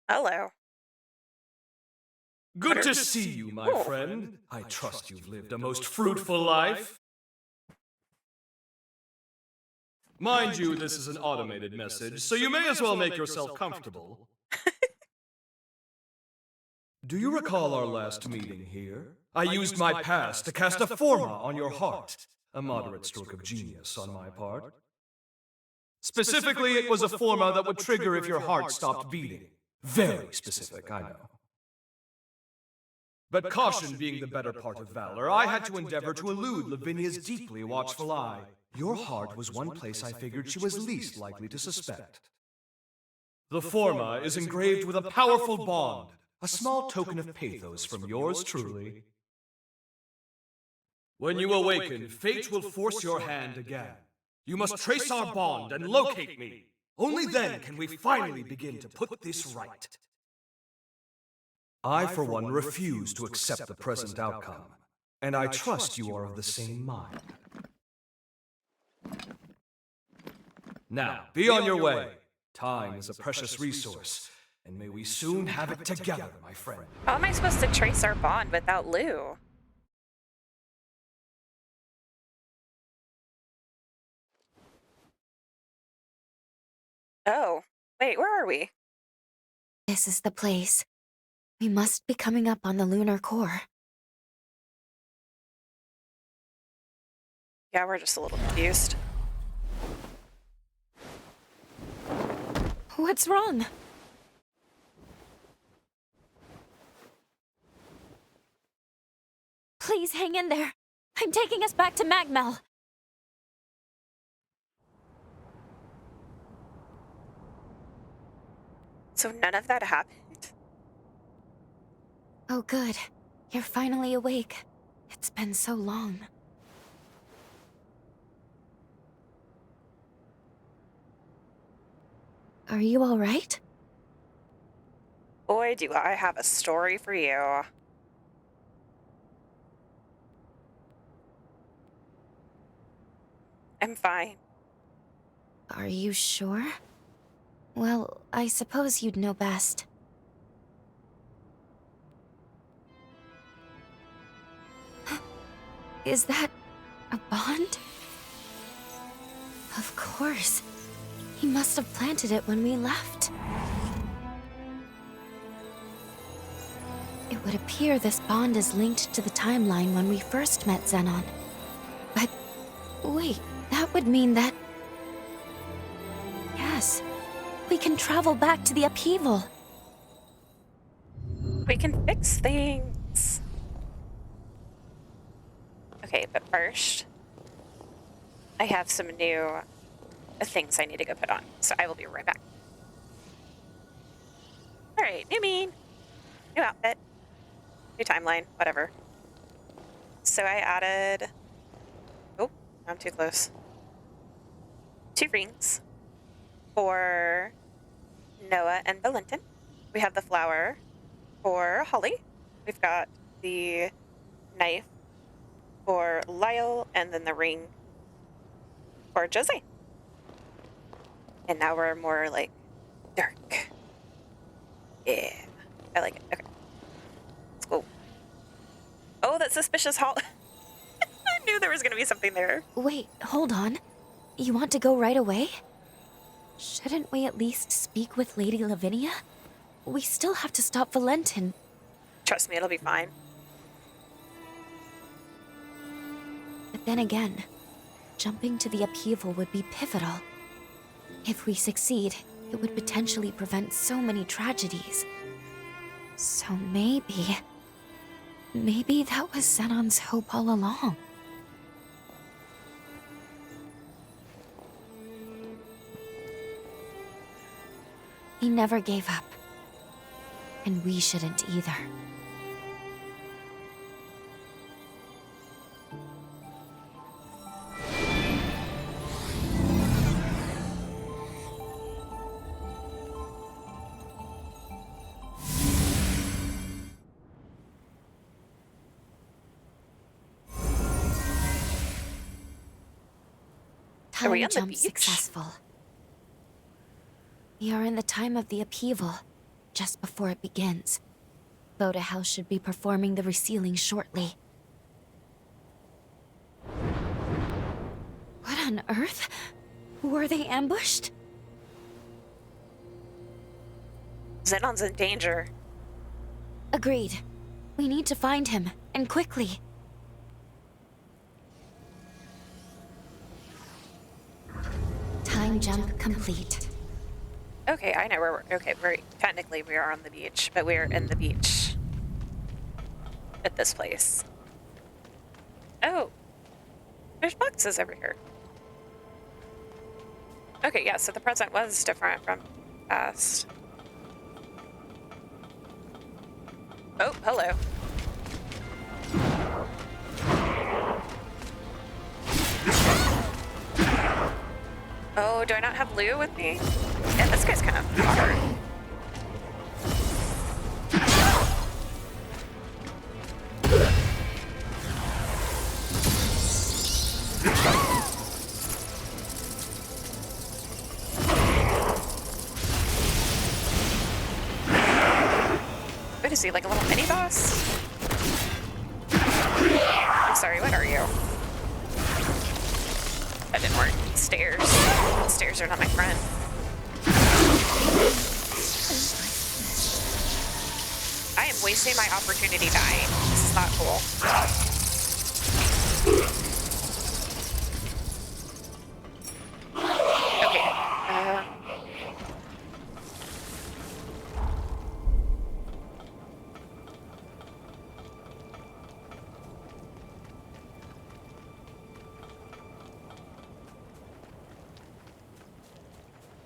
Hello. Good to see you, my friend. I trust you've lived a most fruitful life. Mind you, this is an automated message, so you may as well make yourself comfortable. Do you recall our last meeting here? I used my past to cast a forma on your heart. A moderate stroke of genius on my part. Specifically, it was a forma that would trigger if your heart stopped beating. Very specific, I know. But caution being the better part of valor, I had to endeavor to elude Lavinia's deeply watchful eye. Your heart was one place I figured she was least likely to suspect. The forma is engraved with a powerful bond, a small token of pathos from yours truly. When you awaken, fate will force your hand again. You must trace our bond and locate me. Only then can we finally begin to put this right. I, for one, refuse to accept the present outcome, and I trust you are of the same mind. Now, be on your way. Time is a precious resource, and may we soon have it together, my friend. How am I supposed to trace our bond without Lou? Oh, wait, where are we? This is the place. We must be coming up on the lunar core. Yeah, we're just a little confused. What's wrong? Please hang in there. I'm taking us back to Magmel. So none of that happened? Oh, good. You're finally awake. It's been so long. Are you all right? Boy, do I have a story for you. I'm fine. Are you sure? Well, I suppose you'd know best. Is that a bond? Of course. He must have planted it when we left. It would appear this bond is linked to the timeline when we first met Xenon. But wait, that would mean that... Yes, we can travel back to the upheaval. We can fix things. Okay, but first, I have some new things I need to go put on, so I will be right back. Alright, new me, new outfit, new timeline, whatever. So I added... Oh, I'm too close. 2 rings for Noah and Valentin. We have the flower for Holly. We've got the knife for Lyle, and then the ring for Jose. And now we're more like dark. Yeah, I like it. Okay, let's go. Oh, that suspicious hall. I knew there was gonna be something there. Wait, hold on. You want to go right away? Shouldn't we at least speak with Lady Lavinia? We still have to stop Valentin. Trust me, it'll be fine. But then again, jumping to the upheaval would be pivotal. If we succeed, it would potentially prevent so many tragedies. So maybe that was Xenon's hope all along. He never gave up. And we shouldn't either. Are we Time on the jump beach? successful. We are in the time of the upheaval. just before it begins. Boda House should be performing the resealing shortly. What on earth? Were they ambushed? Xenon's in danger. Agreed. We need to find him, and quickly. Time jump complete. Okay, I know where we're... Okay, technically we are on the beach, but we're in the beach. At this place. Oh! There's boxes over here. Okay, yeah, so the present was different from past. Oh, hello. Oh, do I not have Lou with me? Yeah, this guy's kind of hard. What is he, like a little mini boss? I'm sorry, what are you? That didn't work. Stairs. Stairs are not my friend. I am wasting my opportunity dying. This is not cool. Okay.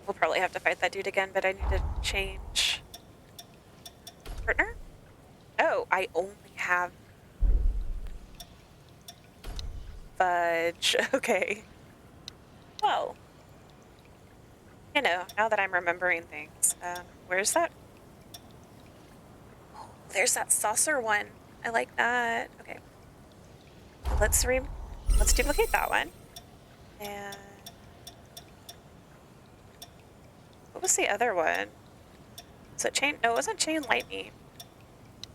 We'll probably have to fight that dude again, but I need to change. Partner? Oh, I only have... Fudge. Okay. Well. You know, now that I'm remembering things. Where's that? Oh, there's that saucer one. I like that. Okay. Let's duplicate that one. And... what was the other one? Was it chain? No, it wasn't chain lightning.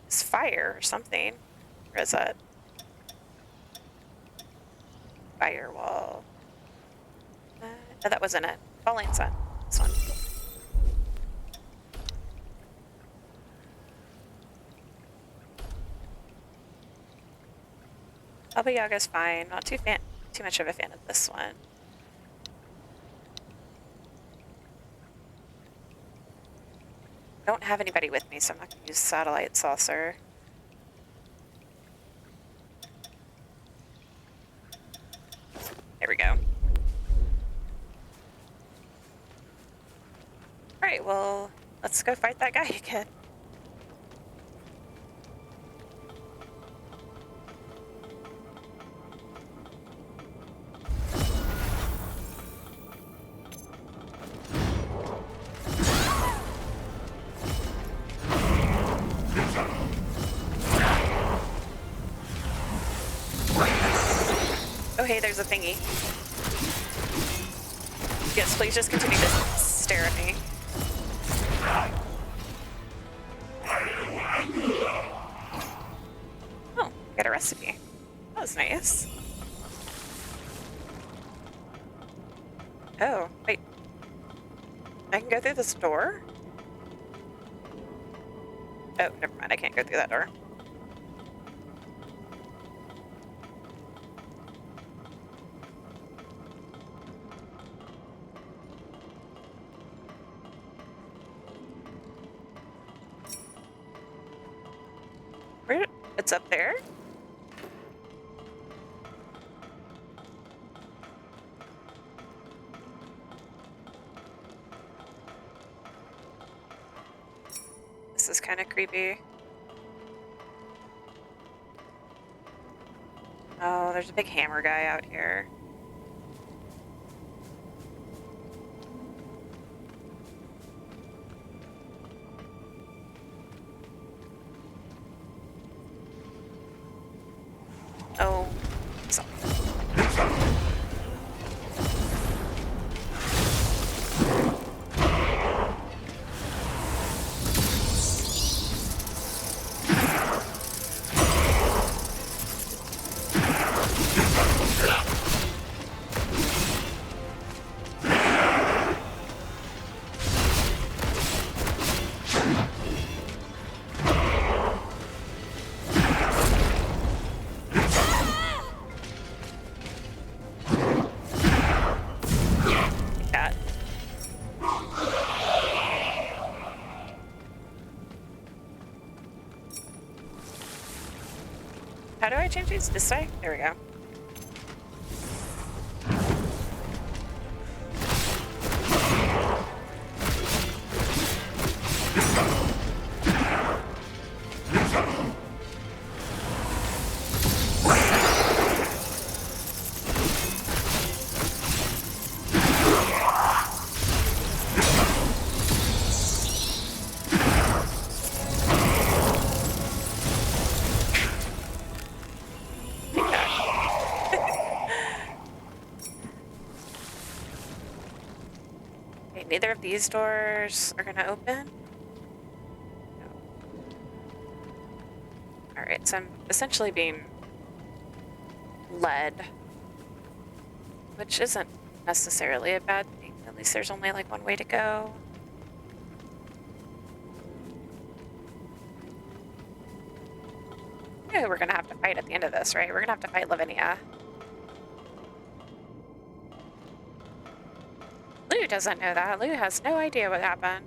It's fire or something. Where is it? Firewall. No, that wasn't it. Falling Sun. This one. Baba Yaga's fine. Not too much of a fan of this one. I don't have anybody with me, so I'm not going to use Satellite Saucer. There we go. Alright, well, let's go fight that guy again. Oh, hey, there's a thingy. Yes, please just continue to stare at me. Oh, got a recipe. That was nice. Oh, wait. I can go through this door? Oh, never mind. I can't go through that door. Where? It's up there? This is kind of creepy. Oh, there's a big hammer guy out here. Oh, so. I change these? This way? There we go. Neither of these doors are gonna open. No. Alright, so I'm essentially being led, which isn't necessarily a bad thing. At least there's only like one way to go. Yeah, we're gonna have to fight at the end of this, right? We're gonna have to fight Lavinia. Lou doesn't know that. Lou has no idea what happened.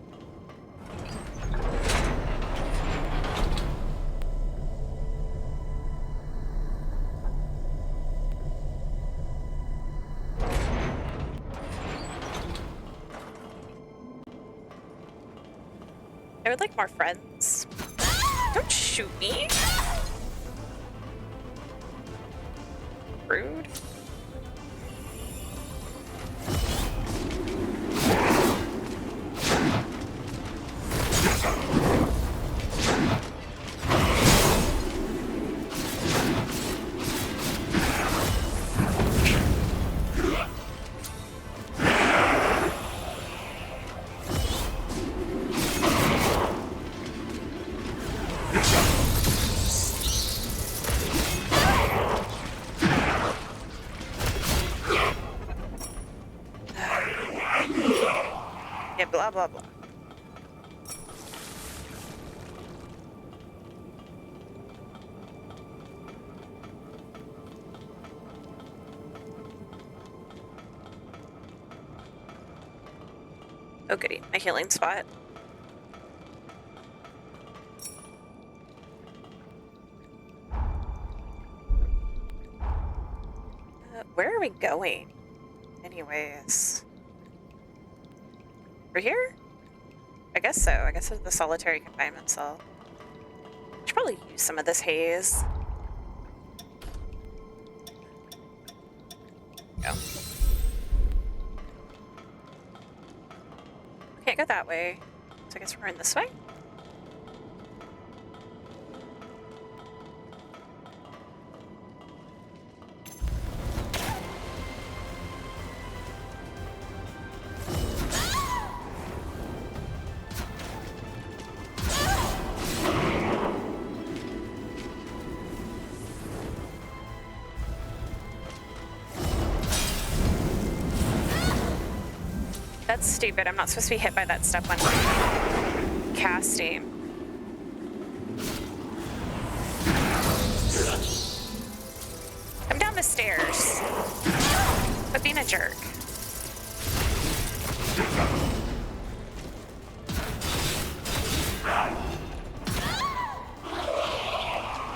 I would like more friends. Don't shoot me. Rude. Yeah, blah, blah, blah. Oh goody, my healing spot. Where are we going? Anyways. We're here? I guess so. I guess it's the solitary confinement cell. Should probably use some of this haze. Go. Can't go that way. So I guess we're in this way. That's stupid. I'm not supposed to be hit by that stuff when casting. Come down the stairs. Quit being a jerk.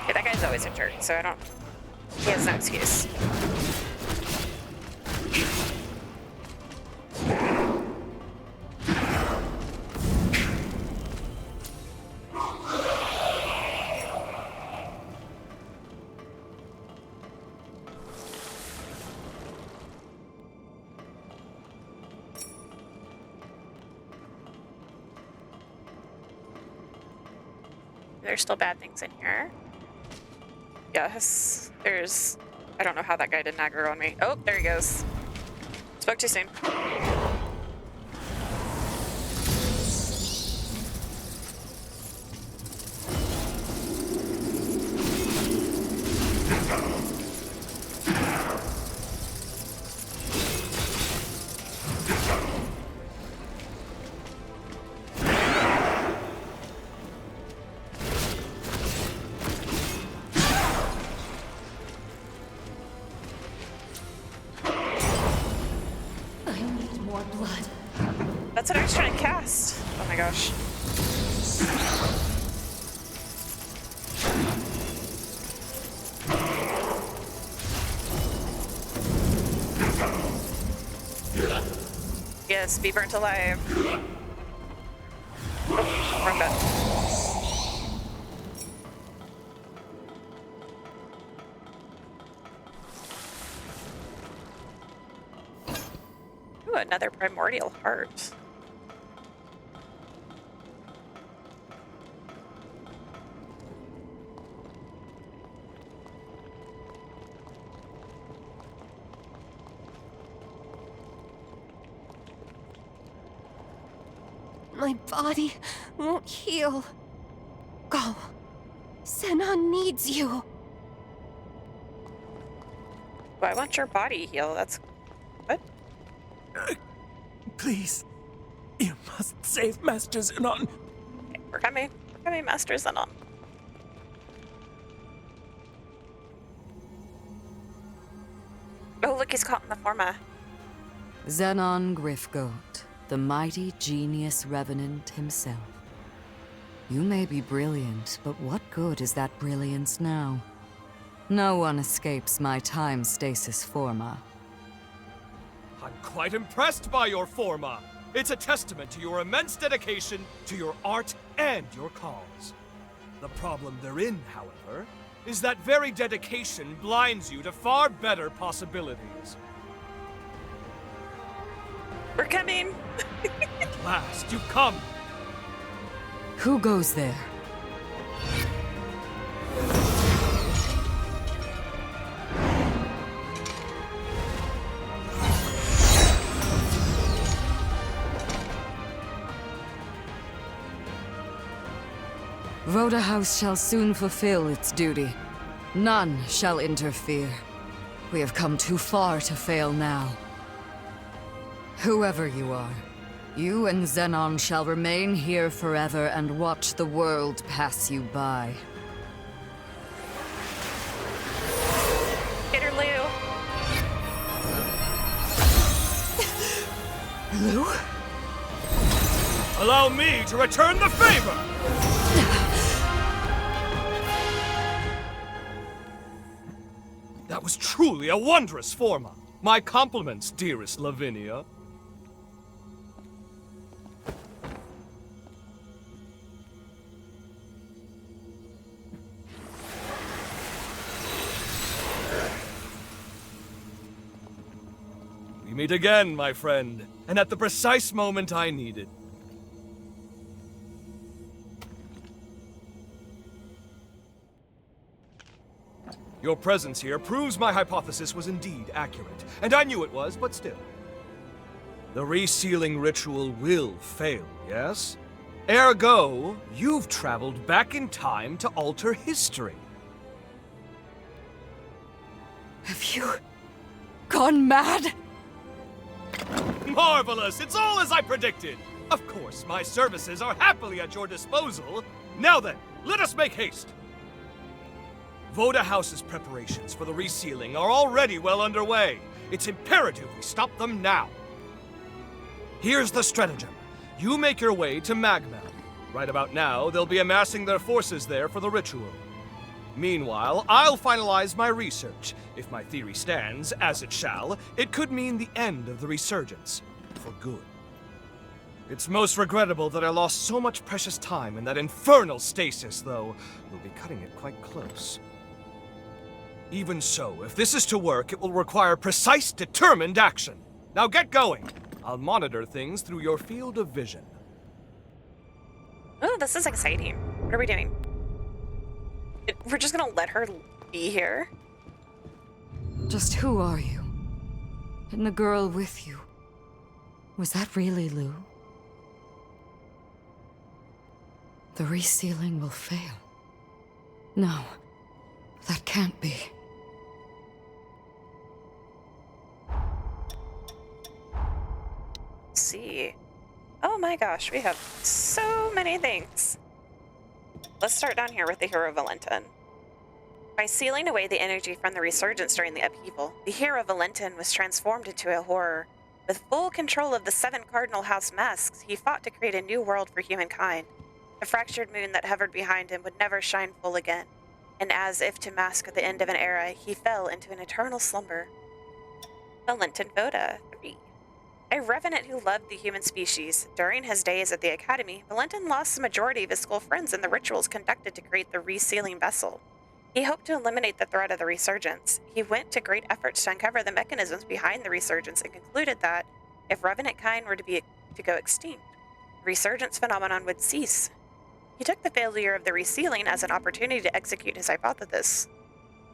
Yeah, that guy's always a jerk, so I don't... He has no excuse. There's still bad things in here. Yes, there's... I don't know how that guy didn't aggro on me. Oh, there he goes. Spoke too soon. That's what I was trying to cast. Oh my gosh. Yes, be burnt alive. Oh, wrong button. Ooh, another primordial heart. My body won't heal. Go. Zenon needs you. Why won't your body heal? That's... What? Please. You must save Master Zenon. Okay, we're coming. We're coming, Master Zenon. Oh, look, he's caught in the Forma. Zenon Grifgoat, the mighty genius revenant himself. You may be brilliant, but what good is that brilliance now? No one escapes my time stasis Forma. I'm quite impressed by your Forma. It's a testament to your immense dedication to your art and your cause. The problem therein, however, is that very dedication blinds you to far better possibilities. We're coming. At last, you've come. Who goes there? Voda House shall soon fulfill its duty. None shall interfere. We have come too far to fail now. Whoever you are, you and Zenon shall remain here forever and watch the world pass you by. Get her, Lou. Lou? Allow me to return the favor! That was truly a wondrous Forma. My compliments, dearest Lavinia. We meet again, my friend, and at the precise moment I needed. Your presence here proves my hypothesis was indeed accurate, and I knew it was, but still. The resealing ritual will fail, yes? Ergo, you've traveled back in time to alter history. Have you gone mad? Marvelous! It's all as I predicted! Of course, my services are happily at your disposal. Now then, let us make haste! Voda House's preparations for the resealing are already well underway. It's imperative we stop them now. Here's the stratagem. You make your way to Magmel. Right about now, they'll be amassing their forces there for the ritual. Meanwhile, I'll finalize my research. If my theory stands, as it shall, it could mean the end of the resurgence. For good. It's most regrettable that I lost so much precious time in that infernal stasis, though. We'll be cutting it quite close. Even so, if this is to work, it will require precise, determined action. Now get going. I'll monitor things through your field of vision. Oh, this is exciting. What are we doing? We're just gonna let her be here? Just who are you? And the girl with you. Was that really Lou? The resealing will fail. No, that can't be. Let's see. Oh my gosh, we have so many things. Let's start down here with the Hero Valentin. By sealing away the energy from the resurgence during the upheaval, the Hero Valentin was transformed into a horror. With full control of the 7 Cardinal House masks, he fought to create a new world for humankind. The fractured moon that hovered behind him would never shine full again, and as if to mask the end of an era, he fell into an eternal slumber. Valentin Voda 3. A revenant who loved the human species, during his days at the Academy, Valentin lost the majority of his school friends in the rituals conducted to create the resealing vessel. He hoped to eliminate the threat of the resurgence. He went to great efforts to uncover the mechanisms behind the resurgence and concluded that, if revenant kind were to go extinct, the resurgence phenomenon would cease. He took the failure of the resealing as an opportunity to execute his hypothesis,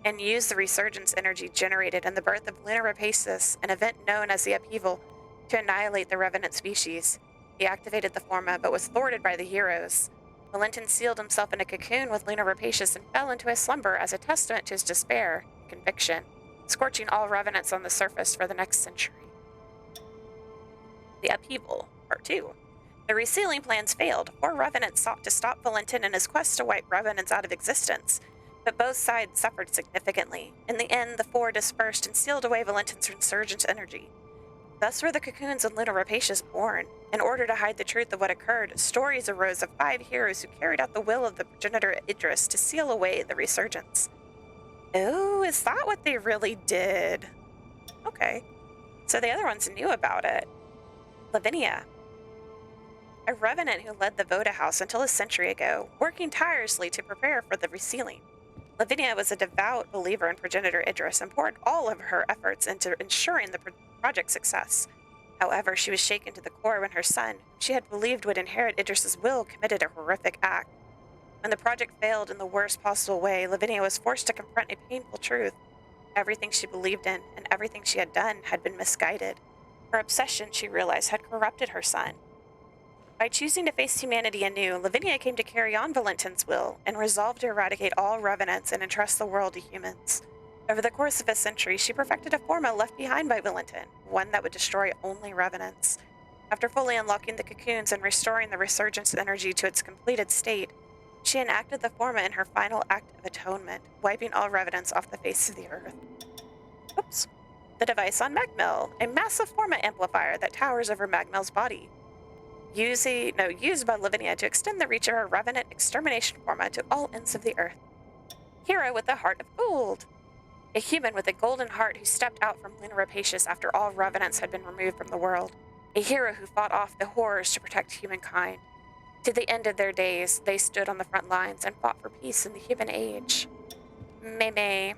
and used the resurgence energy generated in the birth of Luna Rapacis, an event known as the upheaval, to annihilate the revenant species. He activated the Forma, but was thwarted by the heroes. Valentin sealed himself in a cocoon with Luna Rapacious and fell into a slumber as a testament to his despair and conviction, scorching all revenants on the surface for the next century. The Upheaval, Part 2. The resealing plans failed. 4 revenants sought to stop Valentin in his quest to wipe revenants out of existence, but both sides suffered significantly. In the end, the 4 dispersed and sealed away Valentin's resurgence energy. Thus were the cocoons and Luna Rapacious born. In order to hide the truth of what occurred, stories arose of 5 heroes who carried out the will of the progenitor Idris to seal away the resurgence. Oh, is that what they really did? Okay. So the other ones knew about it. Lavinia, a revenant who led the Voda House until a century ago, working tirelessly to prepare for the resealing. Lavinia was a devout believer in progenitor Idris and poured all of her efforts into ensuring the project's success. However, she was shaken to the core when her son, whom she had believed would inherit Idris's will, committed a horrific act. When the project failed in the worst possible way, Lavinia was forced to confront a painful truth. Everything she believed in and everything she had done had been misguided. Her obsession, she realized, had corrupted her son. By choosing to face humanity anew, Lavinia came to carry on Valentin's will and resolved to eradicate all revenants and entrust the world to humans. Over the course of a century, she perfected a Forma left behind by Valentin, one that would destroy only revenants. After fully unlocking the cocoons and restoring the resurgence energy to its completed state, she enacted the Forma in her final act of atonement, wiping all revenants off the face of the earth. Oops. The device on Magmel, a massive Forma amplifier that towers over Magmel's body. Used by Lavinia to extend the reach of her revenant extermination Forma to all ends of the earth. Hero with a heart of gold. A human with a golden heart who stepped out from Luna Rapacious after all revenants had been removed from the world. A hero who fought off the horrors to protect humankind. To the end of their days, they stood on the front lines and fought for peace in the human age. Mei.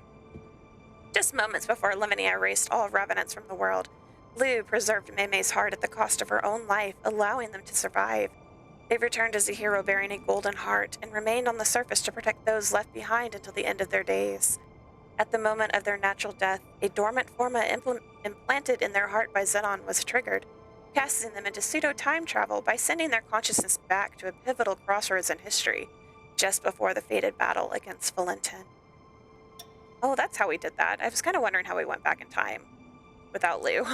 Just moments before Lavinia erased all revenants from the world, Lu preserved Mei's heart at the cost of her own life, allowing them to survive. They returned as a hero bearing a golden heart and remained on the surface to protect those left behind until the end of their days. At the moment of their natural death, a dormant Forma implanted in their heart by Xenon was triggered, casting them into pseudo-time travel by sending their consciousness back to a pivotal crossroads in history, just before the fated battle against Valentin. Oh, that's how we did that. I was kind of wondering how we went back in time without Lu.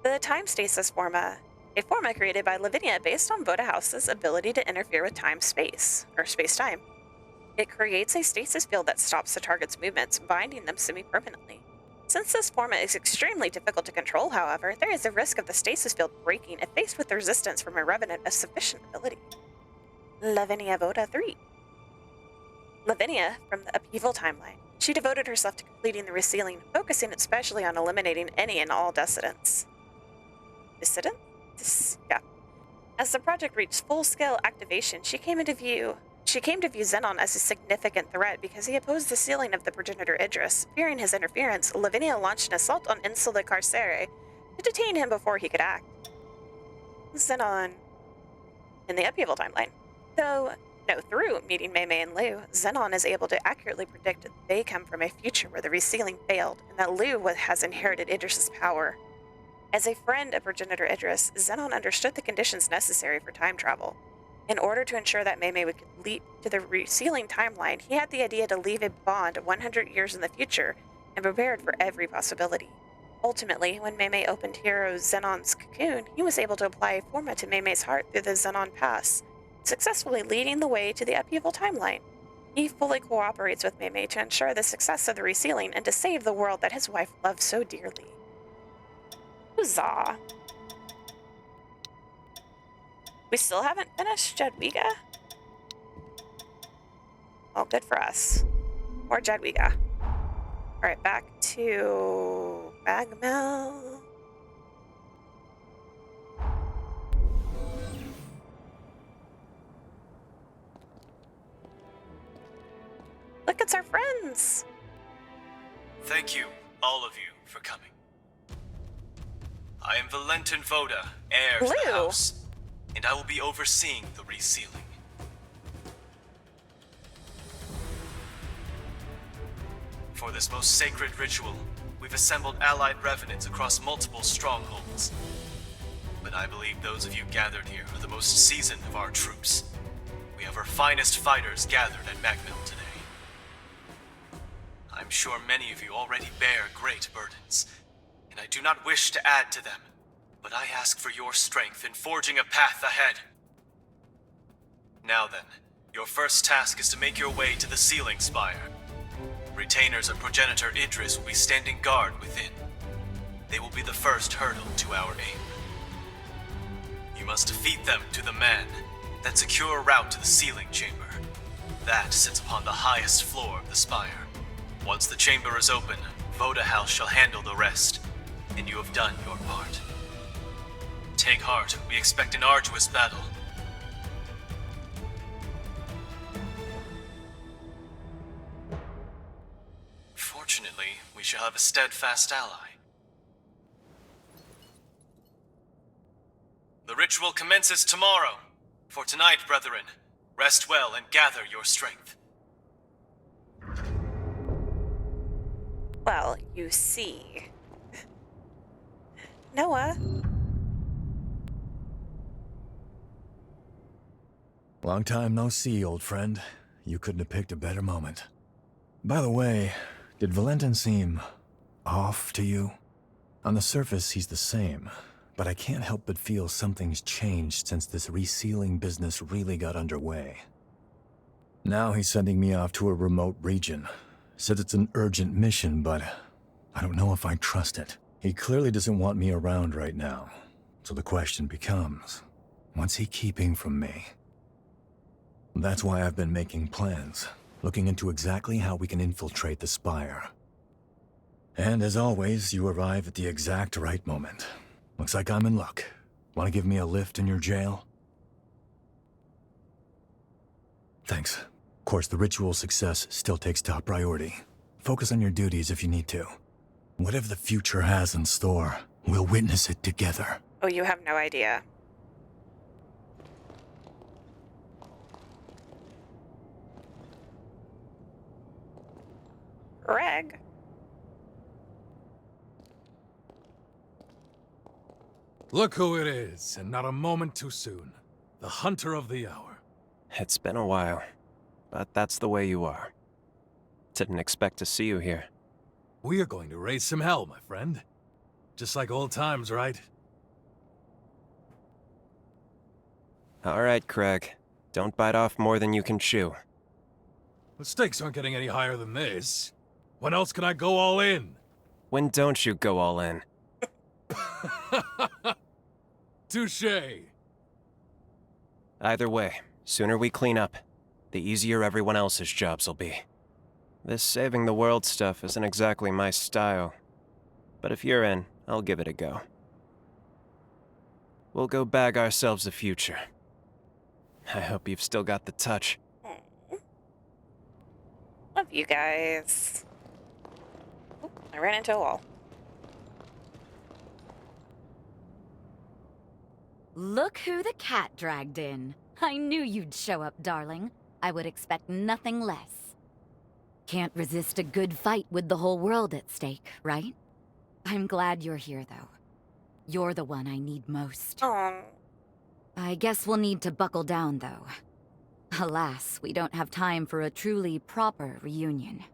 The Time Stasis Forma, a Forma created by Lavinia based on Voda House's ability to interfere with time-space, or space-time. It creates a stasis field that stops the target's movements, binding them semi-permanently. Since this Forma is extremely difficult to control, however, there is a risk of the stasis field breaking if faced with resistance from a revenant of sufficient ability. Lavinia Voda 3. Lavinia, from the Upheaval timeline. She devoted herself to completing the resealing, focusing especially on eliminating any and all dissidents. Yeah. As the project reached full-scale activation, she came to view Xenon as a significant threat because he opposed the sealing of the progenitor Idris. Fearing his interference, Lavinia launched an assault on Insula Carcere to detain him before he could act. Xenon. In the Upheaval timeline. Through meeting Mei and Lu, Xenon is able to accurately predict that they come from a future where the resealing failed, and that Lu has inherited Idris's power. As a friend of progenitor Idris, Xenon understood the conditions necessary for time travel. In order to ensure that Mei would leap to the resealing timeline, he had the idea to leave a bond 100 years in the future and prepared for every possibility. Ultimately, when Mei opened hero Xenon's cocoon, he was able to apply a Forma to Mei's heart through the Xenon Pass, successfully leading the way to the Upheaval timeline. He fully cooperates with Mei to ensure the success of the resealing and to save the world that his wife loved so dearly. Huzzah! We still haven't finished Jadwiga? Well, good for us. Or Jadwiga. Alright, back to Magmel. friends. Thank you, all of you, for coming. I am Valentin Voda, heir to the Blue. house, and I will be overseeing the resealing. For this most sacred ritual, we've assembled allied revenants across multiple strongholds. But I believe those of you gathered here are the most seasoned of our troops. We have our finest fighters gathered at Magmill today. I'm sure many of you already bear great burdens, and I do not wish to add to them, but I ask for your strength in forging a path ahead. Now then, your first task is to make your way to the Sealing Spire. Retainers of Progenitor Idris will be standing guard within. They will be the first hurdle to our aim. You must defeat them to the man, then secure a route to the sealing chamber. That sits upon the highest floor of the spire. Once the chamber is open, Voda House shall handle the rest, and you have done your part. Take heart, we expect an arduous battle. Fortunately, we shall have a steadfast ally. The ritual commences tomorrow. For tonight, brethren, rest well and gather your strength. Well, you see. Noah. Long time no see, old friend. You couldn't have picked a better moment. By the way, did Valentin seem off to you? On the surface, he's the same, but I can't help but feel something's changed since this resealing business really got underway. Now he's sending me off to a remote region. Says it's an urgent mission, but I don't know if I trust it. He clearly doesn't want me around right now. So the question becomes, what's he keeping from me? That's why I've been making plans, looking into exactly how we can infiltrate the Spire. And as always, you arrive at the exact right moment. Looks like I'm in luck. Want to give me a lift in your jail? Thanks. Of course, the ritual success still takes top priority. Focus on your duties if you need to. Whatever the future has in store, we'll witness it together. Oh, you have no idea. Greg. Look who it is, and not a moment too soon. The Hunter of the Hour. It's been a while, but that's the way you are. Didn't expect to see you here. We are going to raise some hell, my friend. Just like old times, right? All right, Craig. Don't bite off more than you can chew. The stakes aren't getting any higher than this. When else can I go all in? When don't you go all in? Touché. Either way, sooner we clean up, the easier everyone else's jobs will be. This saving the world stuff isn't exactly my style, but if you're in, I'll give it a go. We'll go bag ourselves a future. I hope you've still got the touch. Love you guys. Oop, I ran into a wall. Look who the cat dragged in. I knew you'd show up, darling. I would expect nothing less. Can't resist a good fight with the whole world at stake, right? I'm glad you're here, though. You're the one I need most. Oh. I guess we'll need to buckle down, though. Alas, we don't have time for a truly proper reunion.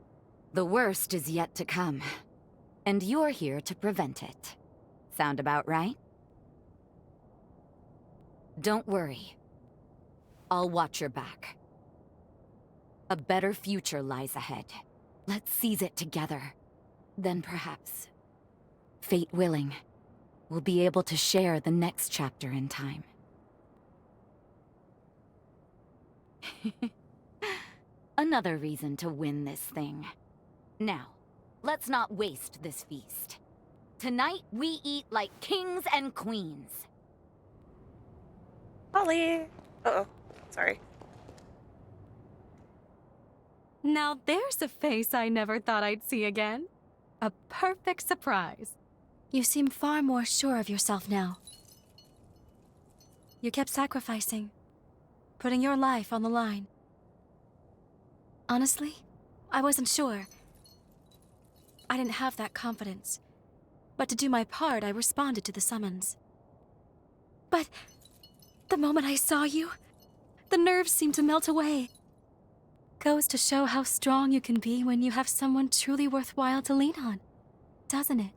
The worst is yet to come. And you're here to prevent it. Sound about right? Don't worry. I'll watch your back. A better future lies ahead. Let's seize it together. Then perhaps, fate willing, we'll be able to share the next chapter in time. Another reason to win this thing. Now, let's not waste this feast. Tonight, we eat like kings and queens. Holly. Uh-oh. Sorry. Now there's a face I never thought I'd see again. A perfect surprise. You seem far more sure of yourself now. You kept sacrificing, putting your life on the line. Honestly, I wasn't sure. I didn't have that confidence. But to do my part, I responded to the summons. But the moment I saw you, the nerves seemed to melt away. Goes to show how strong you can be when you have someone truly worthwhile to lean on, doesn't it?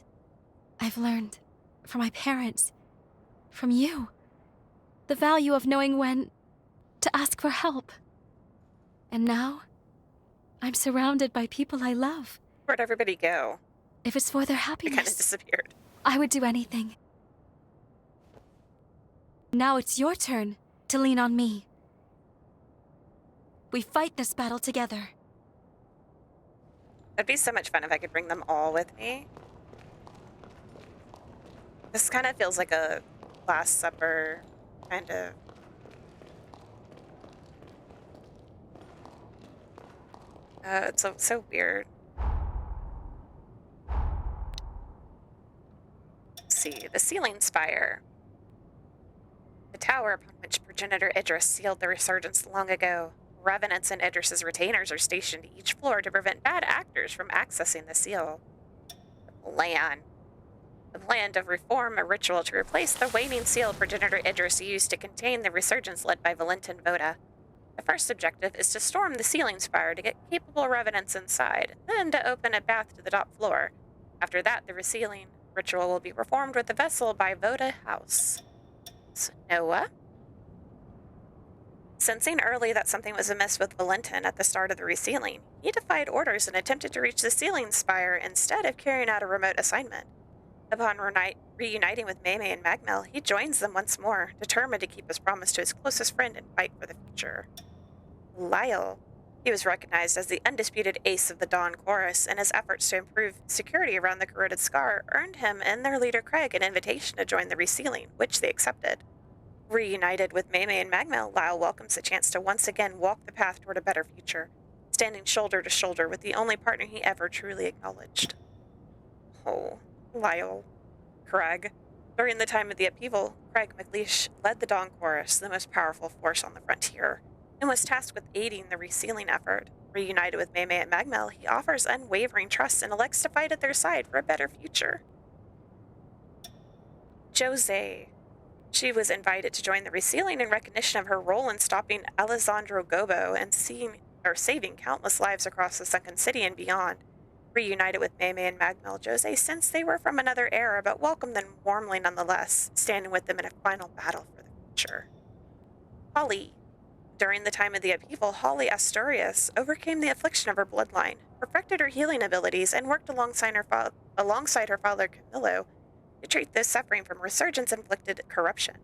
I've learned from my parents, from you, the value of knowing when to ask for help. And now, I'm surrounded by people I love. Where'd everybody go? If it's for their They kind of happiness, disappeared. I would do anything. Now it's your turn to lean on me. We fight this battle together. It'd be so much fun if I could bring them all with me. This kind of feels like a Last Supper kind of. It's so weird. Let's see, the Sealing Spire. The tower upon which progenitor Idris sealed the resurgence long ago. Revenants and Idris's retainers are stationed to each floor to prevent bad actors from accessing the seal. The plan. The plan to reform a ritual to replace the waning seal progenitor Idris used to contain the resurgence led by Valentin Voda. The first objective is to storm the Sealing Spire to get capable revenants inside, then to open a path to the top floor. After that, the resealing ritual will be performed with the vessel by Voda House. So, Noah? Sensing early that something was amiss with Valentin at the start of the resealing, he defied orders and attempted to reach the Sealing Spire instead of carrying out a remote assignment. Upon reuniting with Maymay and Magmel, he joins them once more, determined to keep his promise to his closest friend and fight for the future. Lyle. He was recognized as the undisputed ace of the Dawn Chorus, and his efforts to improve security around the Corroded Scar earned him and their leader Craig an invitation to join the resealing, which they accepted. Reunited with Maymay and Magmel, Lyle welcomes the chance to once again walk the path toward a better future, standing shoulder to shoulder with the only partner he ever truly acknowledged. Oh, Lyle. Craig. During the time of the upheaval, Craig McLeish led the Dawn Chorus, the most powerful force on the frontier, and was tasked with aiding the resealing effort. Reunited with Maymay and Magmel, he offers unwavering trust and elects to fight at their side for a better future. Jose. She was invited to join the resealing in recognition of her role in stopping Alessandro Gobo and saving countless lives across the Sunken City and beyond. Reunited with Maymay and Magmel, Jose sensed they were from another era, but welcomed them warmly nonetheless, standing with them in a final battle for the future. Holly. During the time of the upheaval, Holly Asturias overcame the affliction of her bloodline, perfected her healing abilities, and worked alongside her father Camillo to treat those suffering from resurgence-inflicted corruption.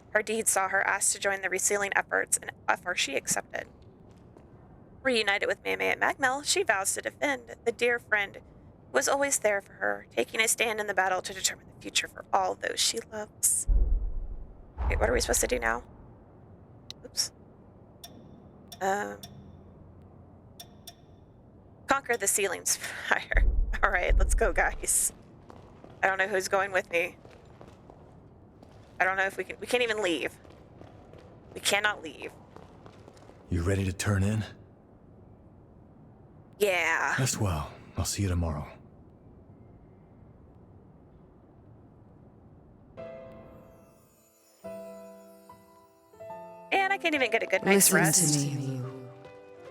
Her deeds saw her asked to join the resealing efforts, an offer she accepted. Reunited with Maymay and Magmel, she vows to defend the dear friend who was always there for her, taking a stand in the battle to determine the future for all those she loves. Wait, what are we supposed to do now? Oops. Conquer the Sealing Spire. Alright, let's go, guys. I don't know who's going with me. I don't know if we can't even leave. We cannot leave. You ready to turn in? Yeah. Rest well. I'll see you tomorrow. And I can't even get a good night's Listen rest. to me, Lou.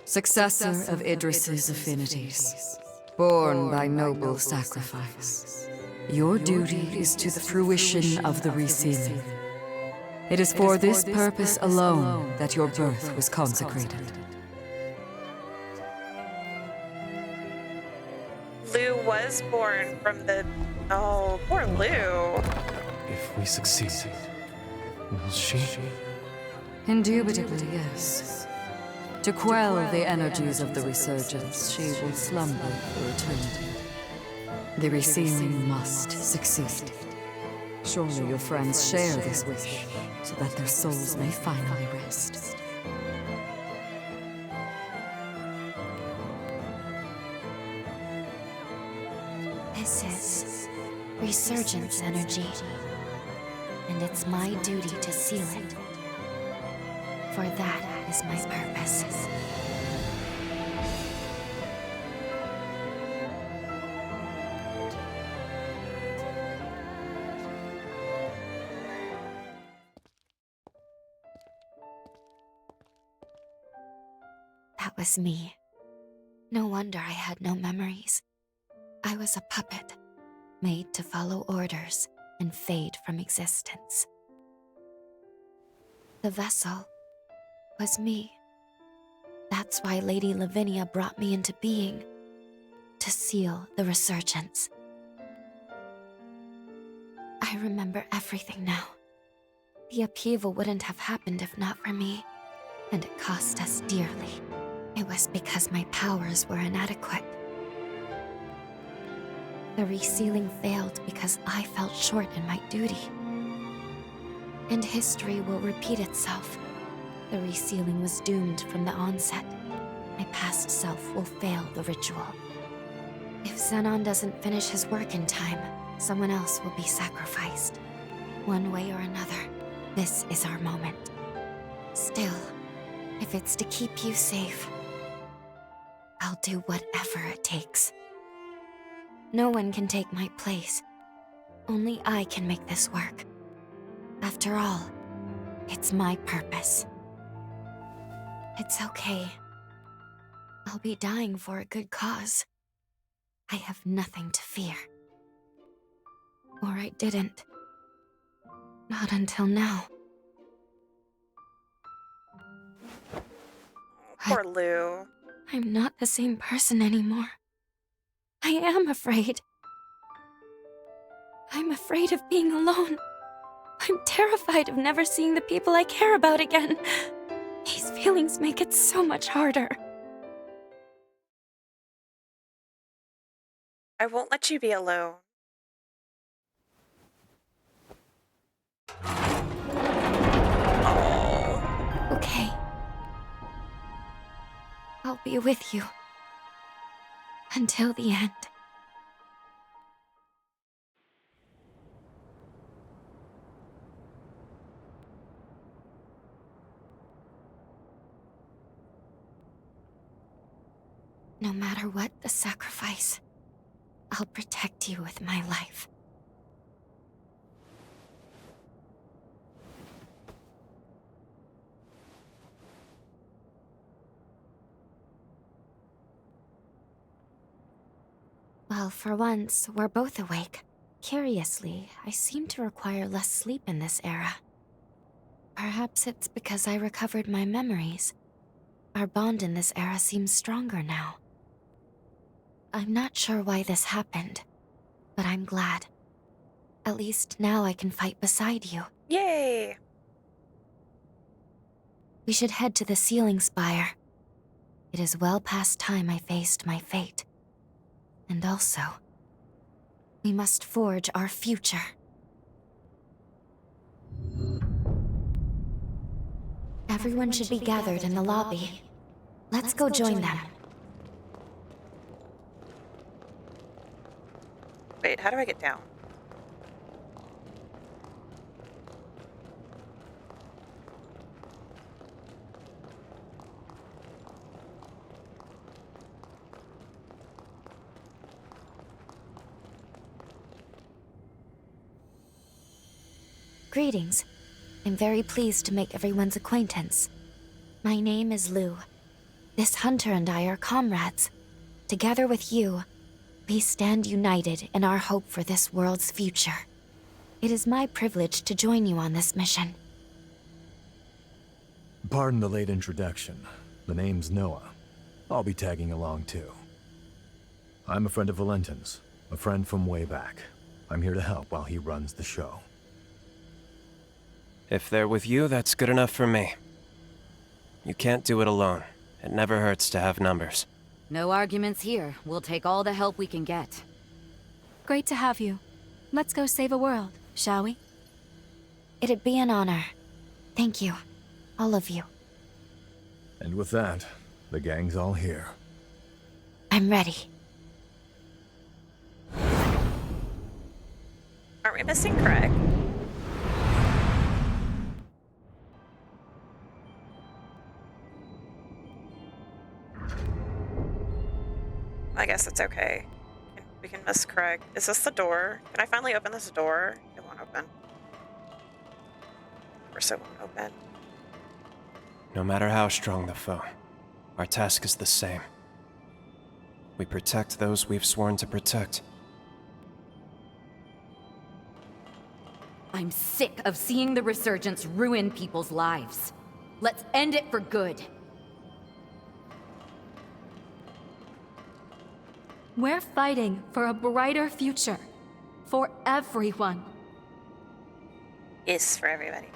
Successor of Idris's affinities, born by noble sacrifice. Your duty is to the fruition of the resealing. It is for this purpose alone that your birth was consecrated. Lou was born from the... Oh, poor Lou. If we succeed, will she? Indubitably, yes. To quell the energies of the resurgence, she will slumber for eternity. The resealing must succeed. Surely your friends share this wish, so that their souls may finally rest. resurgence energy. And it's my duty to seal it. For that is my purpose. That was me. No wonder I had no memories. I was a puppet, made to follow orders and fade from existence. The vessel was me. That's why Lady Lavinia brought me into being, to seal the resurgence. I remember everything now. The upheaval wouldn't have happened if not for me, and it cost us dearly. It was because my powers were inadequate. The resealing failed because I fell short in my duty. And history will repeat itself. The resealing was doomed from the onset. My past self will fail the ritual. If Zenon doesn't finish his work in time, someone else will be sacrificed. One way or another, this is our moment. Still, if it's to keep you safe, I'll do whatever it takes. No one can take my place. Only I can make this work. After all, it's my purpose. It's okay. I'll be dying for a good cause. I have nothing to fear. Or I didn't. Not until now. Poor Lou. I'm not the same person anymore. I am afraid. I'm afraid of being alone. I'm terrified of never seeing the people I care about again. These feelings make it so much harder. I won't let you be alone. Oh. Okay. I'll be with you. Until the end. No matter what the sacrifice, I'll protect you with my life. Well, for once, we're both awake. Curiously, I seem to require less sleep in this era. Perhaps it's because I recovered my memories. Our bond in this era seems stronger now. I'm not sure why this happened, but I'm glad. At least now I can fight beside you. Yay! We should head to the Sealing Spire. It is well past time I faced my fate. And also, we must forge our future. Everyone should be gathered in the lobby. Let's go join them. Wait, how do I get down? Greetings. I'm very pleased to make everyone's acquaintance. My name is Lou. This hunter and I are comrades. Together with you, we stand united in our hope for this world's future. It is my privilege to join you on this mission. Pardon the late introduction. The name's Noah. I'll be tagging along too. I'm a friend of Valentin's, a friend from way back. I'm here to help while he runs the show. If they're with you, that's good enough for me. You can't do it alone. It never hurts to have numbers. No arguments here. We'll take all the help we can get. Great to have you. Let's go save a world, shall we? It'd be an honor. Thank you. All of you. And with that, the gang's all here. I'm ready. Aren't we missing Craig? I guess it's okay. We can miss Craig. Is this the door? Can I finally open this door? It won't open. Of course it won't open. No matter how strong the foe, our task is the same. We protect those we've sworn to protect. I'm sick of seeing the Resurgence ruin people's lives. Let's end it for good. We're fighting for a brighter future. For everyone. Yes, for everybody.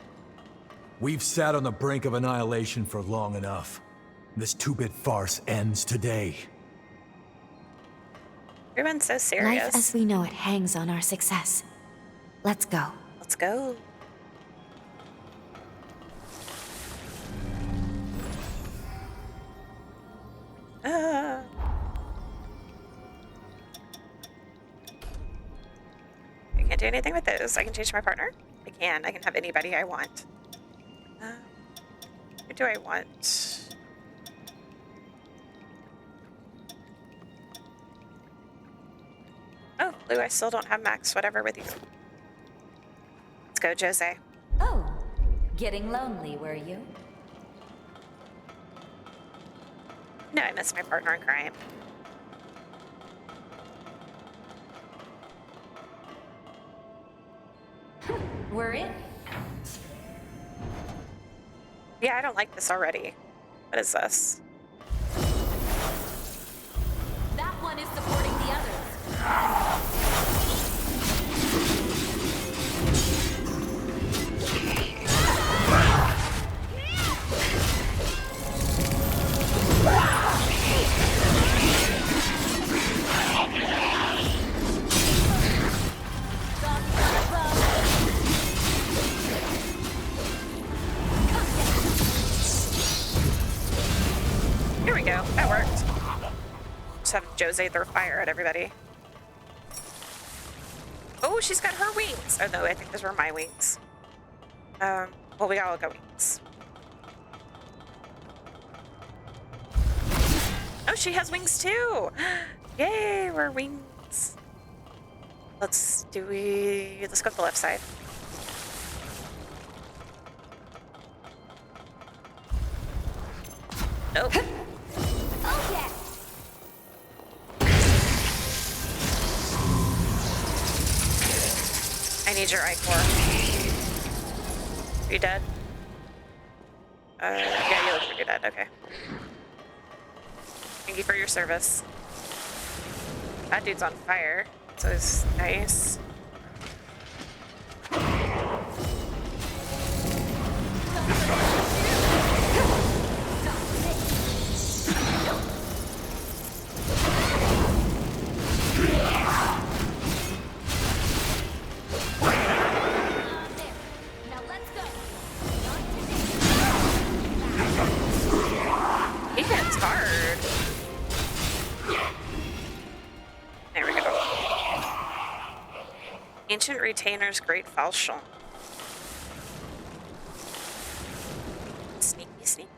We've sat on the brink of annihilation for long enough. This two-bit farce ends today. Everyone's so serious. Life as we know it hangs on our success. Let's go. Let's go. I can't do anything with those. I can change my partner. I can. I can have anybody I want. Who do I want? Oh, Lou, I still don't have Max whatever with you. Let's go, Jose. Oh, getting lonely, were you? No, I miss my partner in crime. We're in. Yeah, I don't like this already. What is this? That one is supporting the others. Here we go. That worked. Just have Jose throw fire at everybody. Oh, she's got her wings. Oh no, I think those were my wings. Well, we all got wings. Oh, she has wings too. Yay, we're wings. Let's go to the left side. Nope. Oh yeah. I need your I-core. Are you dead? Yeah, you look pretty dead. Okay. Thank you for your service. That dude's on fire, so it's nice. Now let's go. He hits hard. There we go. Ancient Retainer's Great Falchion. Sneaky, sneaky.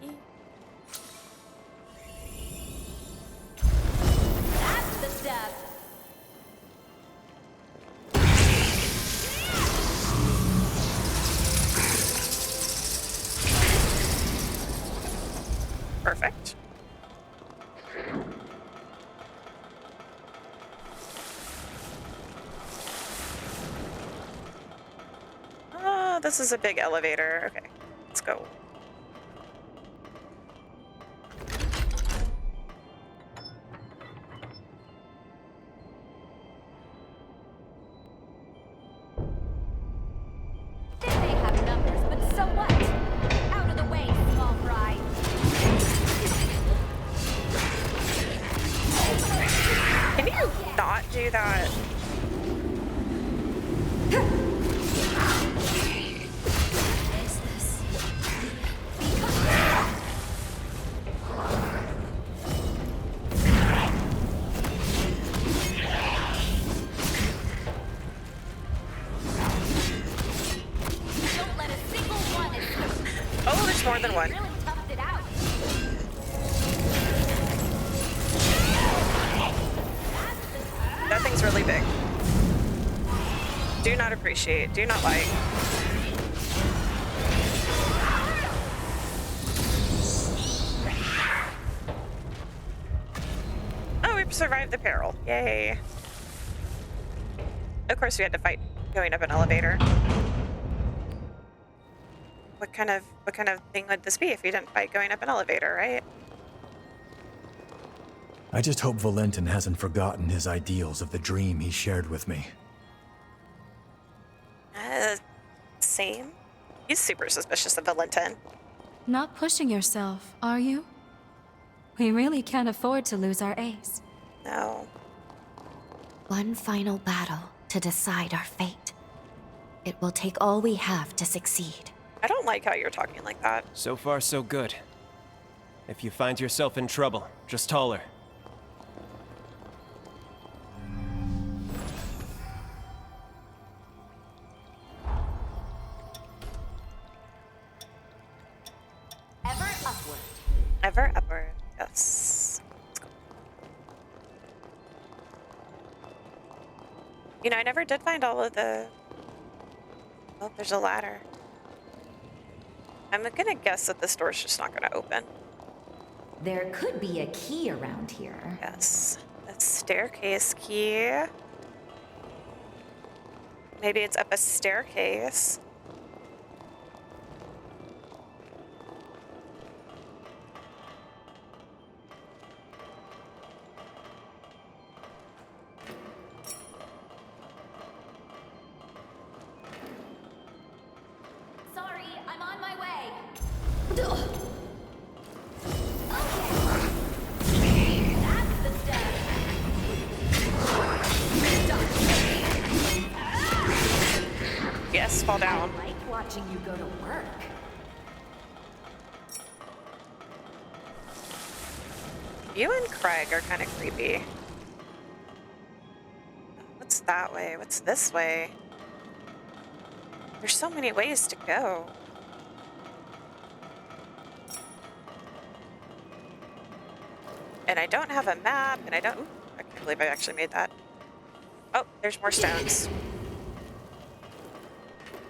That's the stuff. Perfect. Oh, this is a big elevator. Okay, let's go. They may have numbers, but so what? Out of the way, small fry. Can you not do that? there's more than one. Really toughed it out. That thing's really big. Do not appreciate, do not like. Oh, we survived the peril. Yay. Of course we had to fight going up an elevator. What kind of thing would this be if we didn't fight going up an elevator, right? I just hope Valentin hasn't forgotten his ideals of the dream he shared with me. Same. He's super suspicious of Valentin. Not pushing yourself, are you? We really can't afford to lose our ace. No. One final battle to decide our fate. It will take all we have to succeed. I don't like how you're talking like that. So far, so good. If you find yourself in trouble, just holler. Ever upward. Ever upward. Yes. You know, I never did find all of the... Oh, there's a ladder. I'm gonna guess that this door's just not gonna open. There could be a key around here. Yes. A staircase key. Maybe it's up a staircase. Sorry, I'm on my way. That's the step. Yes, fall down. I like watching you go to work. You and Craig are kind of creepy. What's that way? What's this way? There's so many ways to go. And I don't have a map, and I don't... Ooh, I can't believe I actually made that. Oh, there's more stones.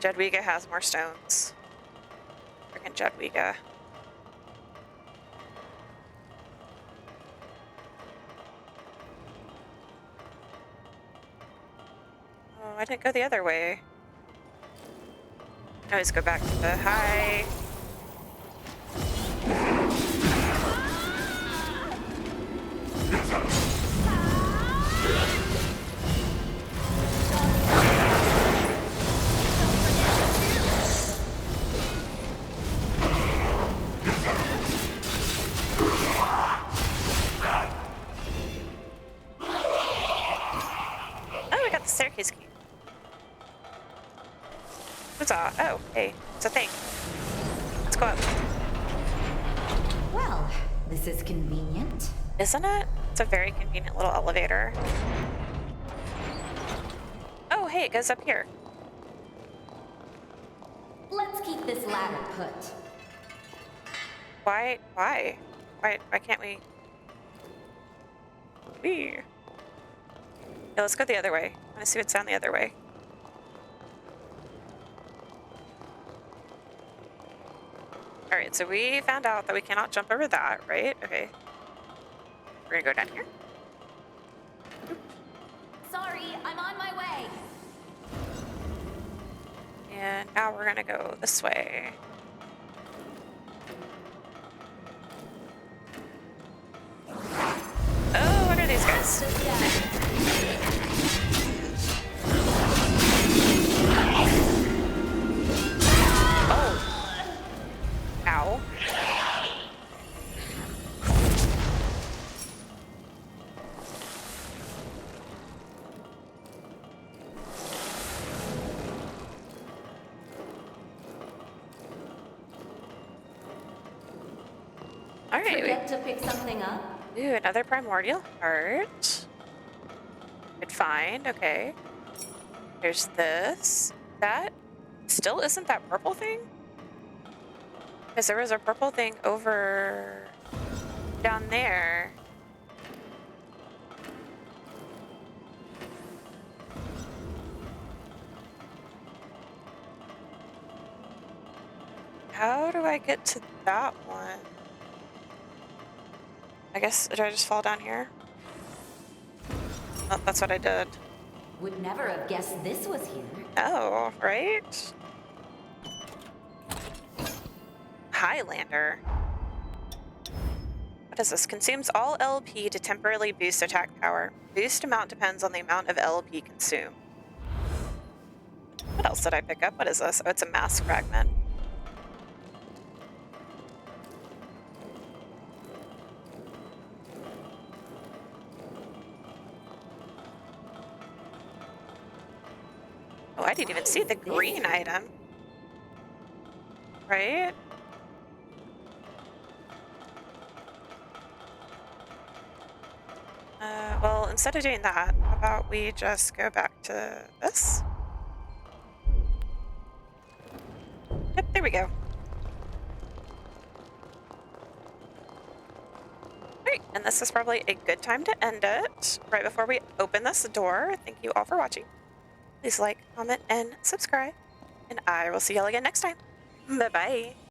Jadwiga has more stones. Freaking Jadwiga. Oh, I didn't go the other way. I always go back to the high. Oh, we got the staircase key. Huzzah. Oh, hey, it's a thing. Let's go up. Well, this is convenient. Isn't it? It's a very convenient little elevator. Oh, hey, it goes up here. Let's keep this ladder put. Why can't we? Yeah, let's go the other way. I want to see what's down the other way. Alright, so we found out that we cannot jump over that, right? Okay. We're gonna go down here. Sorry, I'm on my way. And now we're gonna go this way. Oh, what are these guys? Oh. Ow. All right. Forget to pick something up? Ooh, another primordial heart. Good find. Okay. There's this. That still isn't that purple thing? Because there was a purple thing over down there. How do I get to that one? I guess, did I just fall down here? Oh, that's what I did. Would never have guessed this was here. Oh, right? Highlander. What is this? Consumes all LP to temporarily boost attack power. Boost amount depends on the amount of LP consumed. What else did I pick up? What is this? Oh, it's a mask fragment. Oh, I didn't even see the green item. Right? Well, instead of doing that, how about we just go back to this? Yep, there we go. Alright, and this is probably a good time to end it. Right before we open this door, thank you all for watching. Please like, comment, and subscribe. And I will see y'all again next time. Bye-bye.